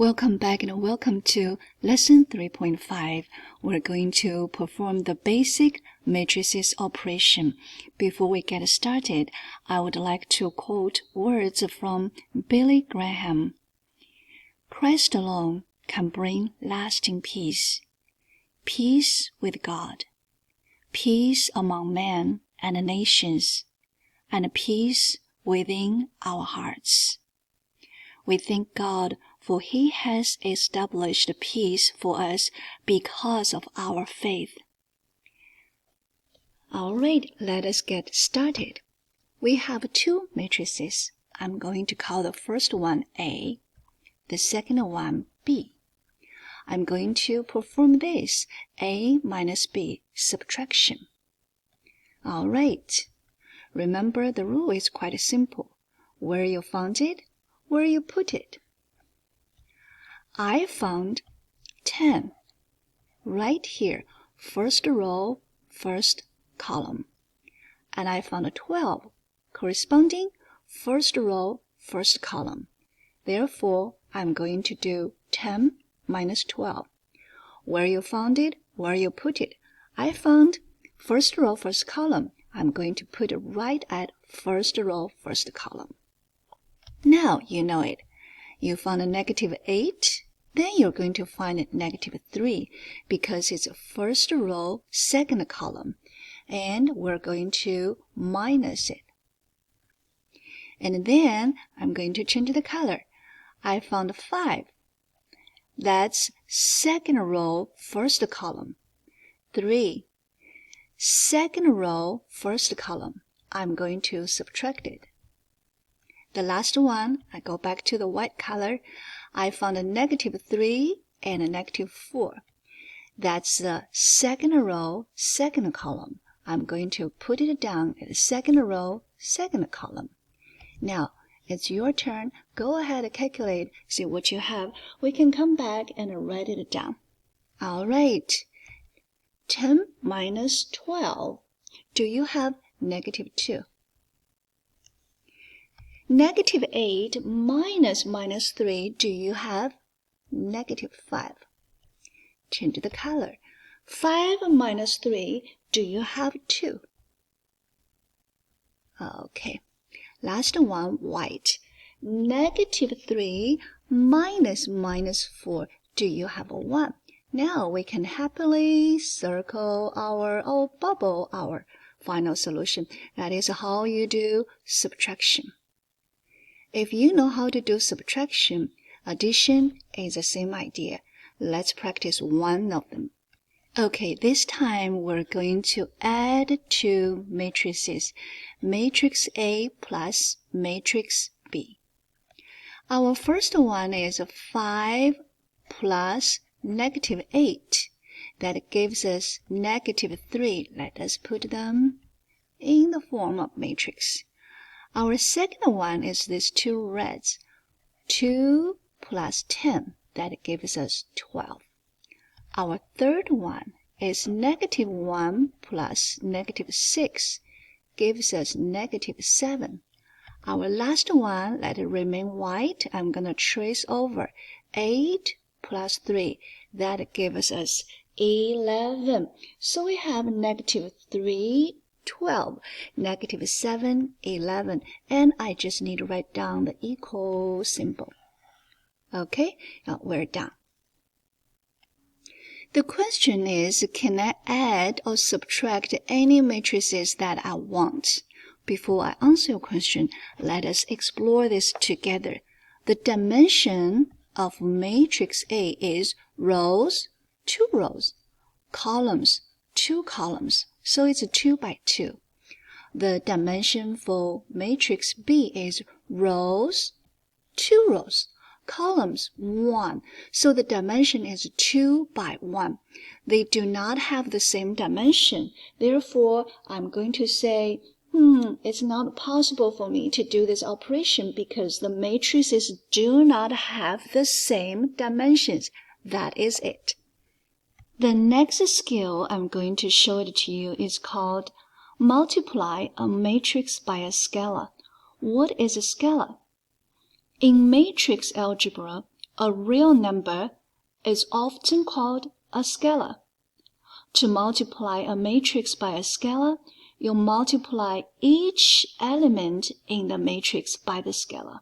Welcome back and welcome to lesson 3.5. We're going to perform the basic matrices operation. Before we get started, I would like to quote words from Billy Graham. Christ alone can bring lasting peace. Peace with God, peace among men and nations, and peace within our hearts. We thank God for He has established peace for us because of our faith. All right, let us get started. We have two matrices. I'm going to call the first one A, the second one B. I'm going to perform this A minus B subtraction. All right, remember the rule is quite simple. Where you found it, where you put it. I found 10 right here, first row, first column. And I found 12 corresponding first row, first column. Therefore, I'm going to do 10 minus 12. Where you found it, where you put it. I found first row, first column. I'm going to put it right at first row, first column. Now you know it. You found a negative 8, then you're going to find a negative 3 because it's first row, second column, and we're going to minus it. And then I'm going to change the color. I found 5. That's second row, first column. 3. Second row, first column. I'm going to subtract it. The last one, I go back to the white color. I found a negative 3 and a negative 4. That's the second row, second column. I'm going to put it down at the second row, second column. Now, it's your turn. Go ahead and calculate, see what you have. We can come back and write it down. All right. 10 minus 12. Do you have negative 2? Negative 8 minus 3, do you have negative 5? Change the color. 5 minus 3, do you have 2? Okay. Last one, white. Negative 3 minus 4, do you have a 1? Now we can happily circle bubble our final solution. That is how you do subtraction. If you know how to do subtraction, addition is the same idea. Let's practice one of them. Okay, this time we're going to add two matrices, matrix A plus matrix B. Our first one is 5 plus negative 8. That gives us negative 3. Let us put them in the form of matrix. Our second one is these two reds. 2 plus 10. That gives us 12. Our third one is negative 1 plus negative 6. Gives us negative 7. Our last one, let it remain white. I'm going to trace over. 8 plus 3. That gives us 11. So we have negative 3, 12, negative 7, 11, and I just need to write down the equal symbol. Okay, now we're done. The question is, can I add or subtract any matrices that I want? Before I answer your question, let us explore this together. The dimension of matrix A is rows, 2 rows, columns, 2 columns. So it's 2 by 2. The dimension for matrix B is rows, 2 rows, columns, 1. So the dimension is 2 by 1. They do not have the same dimension. Therefore, I'm going to say, it's not possible for me to do this operation because the matrices do not have the same dimensions. That is it. The next skill I'm going to show it to you is called multiply a matrix by a scalar. What is a scalar? In matrix algebra, A real number is often called a scalar. To multiply a matrix by a scalar, you multiply each element in the matrix by the scalar.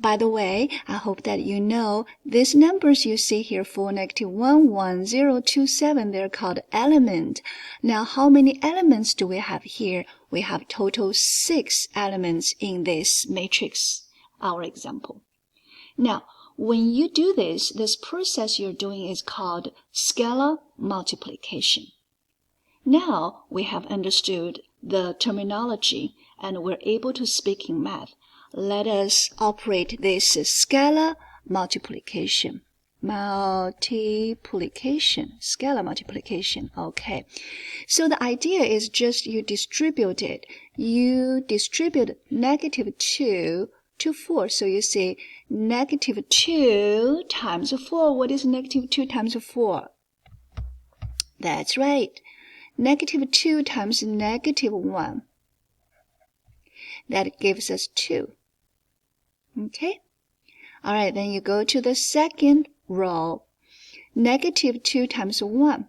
By the way, I hope that you know these numbers you see here, 4, -1, 1, 0, 2, 7, they're called element. Now, how many elements do we have here? We have total 6 elements in this matrix, our example. Now, when you do this process you're doing is called scalar multiplication. Now we have understood the terminology and we're able to speak in math. Let us operate this scalar multiplication. Scalar multiplication. Okay. So the idea is just you distribute it. You distribute -2 to 4. So you say -2 times 4. What is -2 times 4? That's right. -2 times -1. That gives us 2. Okay? All right, then you go to the second row. -2 times 1.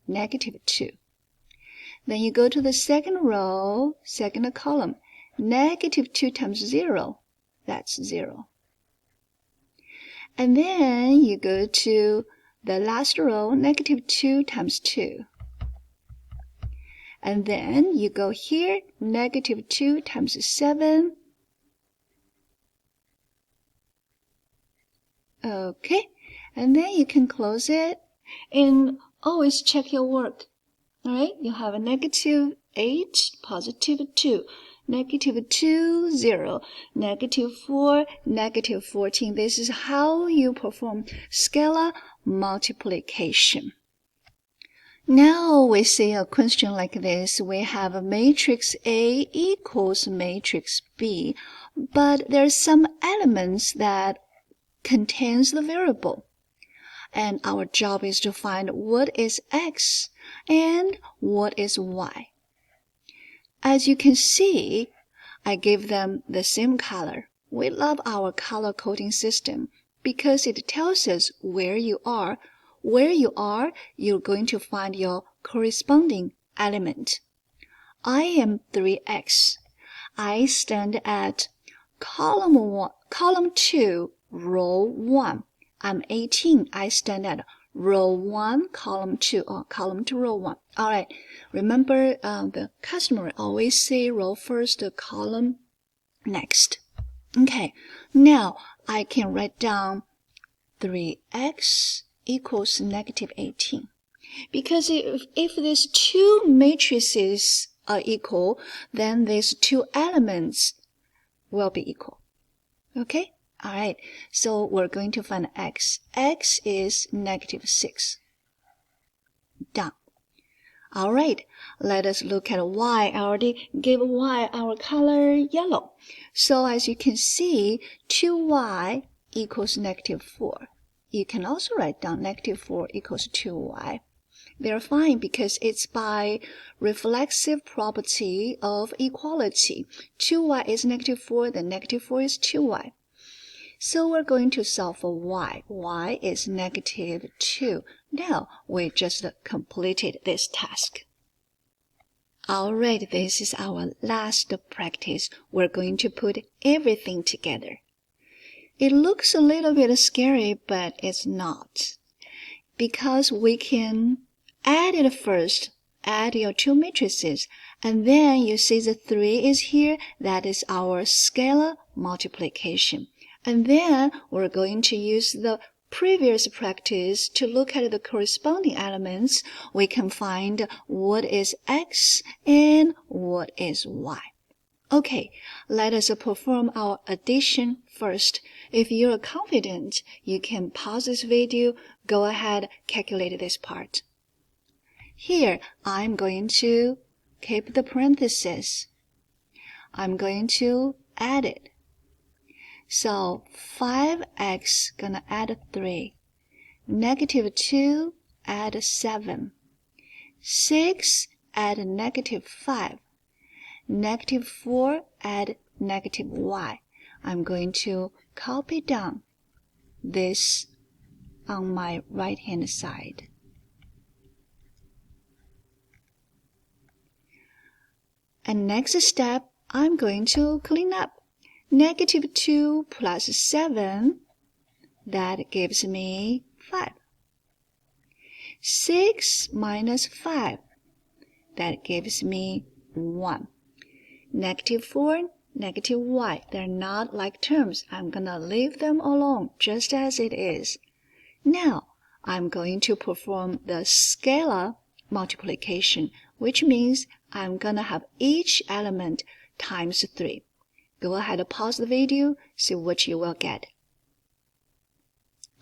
-2. Then you go to the second row, second column. -2 times 0. That's 0. And then you go to the last row, -2 times 2. And then you go here, -2 times 7. Okay, and then you can close it and always check your work. All right, you have a -8, +2, -2, 0, -4, -14. This is how you perform scalar multiplication. Now we see a question like this. We have a matrix A equals matrix B, but there are some elements that contains the variable. And our job is to find what is X and what is Y. As you can see, I give them the same color. We love our color coding system because it tells us where you are. Where you are, you're going to find your corresponding element. I am 3X. I stand at column 2, row 1. I'm 18. I stand at row 1, column 2, or column 2, row 1. All right. Remember, the customer always say row first, column next. Okay. Now, I can write down 3x equals -18. Because if these two matrices are equal, then these two elements will be equal. Okay? All right. So we're going to find x. X is -6. Done. All right. Let us look at y. I already gave y our color yellow. So as you can see, 2y equals -4. You can also write down -4 equals 2y. They're fine because it's by reflexive property of equality. 2y is -4, then -4 is 2y. So we're going to solve for y. Y is -2. Now we just completed this task. Alright, this is our last practice. We're going to put everything together. It looks a little bit scary, but it's not. Because we can add it first. Add your two matrices. And then you see the 3 is here. That is our scalar multiplication. And then we're going to use the previous practice to look at the corresponding elements. We can find what is X and what is Y. Okay, let us perform our addition first. If you're confident, you can pause this video, go ahead, calculate this part. Here, I'm going to keep the parentheses. I'm going to add it. So 5x gonna add 3, -2 add 7, 6 add -5, -4 add -y. I'm going to copy down. this on my right-hand side. And next step, I'm going to clean up. Negative 2 plus 7, that gives me 5. 6 minus 5, that gives me 1. Negative 4, negative y, they're not like terms. I'm going to leave them alone just as it is. Now, I'm going to perform the scalar multiplication, which means I'm going to have each element times 3. Go ahead and pause the video, see what you will get.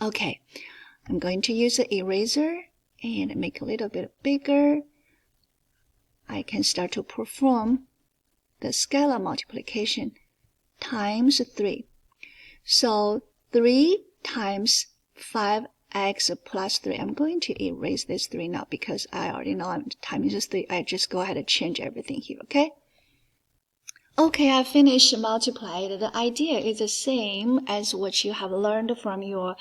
Okay, I'm going to use the eraser and make a little bit bigger. I can start to perform the scalar multiplication times 3. So 3 times 5x plus 3. I'm going to erase this 3 now because I already know I'm times 3. I just go ahead and change everything here, okay? Okay, I finished multiplied. The idea is the same as what you have learned from your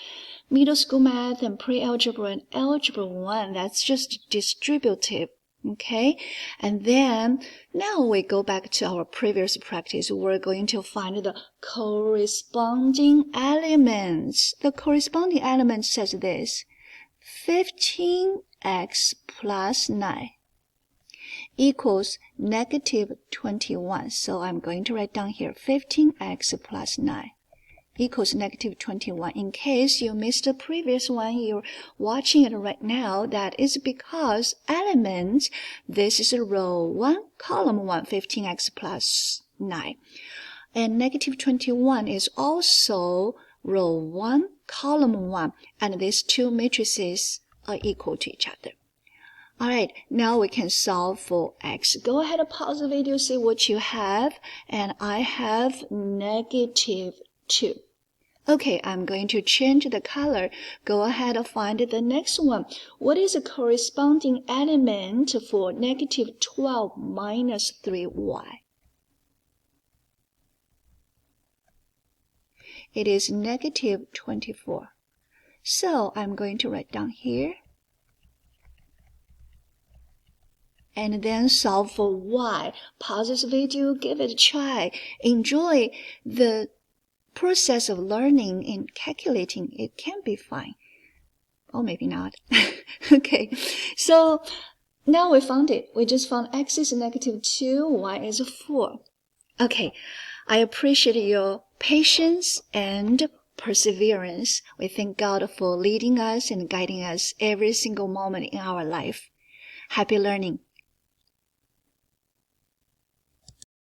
middle school math and pre-algebra and algebra 1. That's just distributive. Okay, and then now we go back to our previous practice. We're going to find the corresponding elements. The corresponding element says this: 15x plus 9 equals negative 21. So I'm going to write down here 15x plus 9 equals negative 21. In case you missed the previous one, you're watching it right now. That is because elements, this is row 1, column 1, 15x plus 9. And negative 21 is also row 1, column 1. And these two matrices are equal to each other. Alright, now we can solve for x. Go ahead and pause the video, see what you have. And I have negative 2. Okay, I'm going to change the color. Go ahead and find the next one. What is the corresponding element for negative 12 minus 3y? It is negative 24. So I'm going to write down here. And then solve for y. Pause this video, give it a try. Enjoy the process of learning and calculating. It can be fine. Or maybe not. Okay, so now we found it. We just found x is negative 2, y is 4. Okay, I appreciate your patience and perseverance. We thank God for leading us and guiding us every single moment in our life. Happy learning.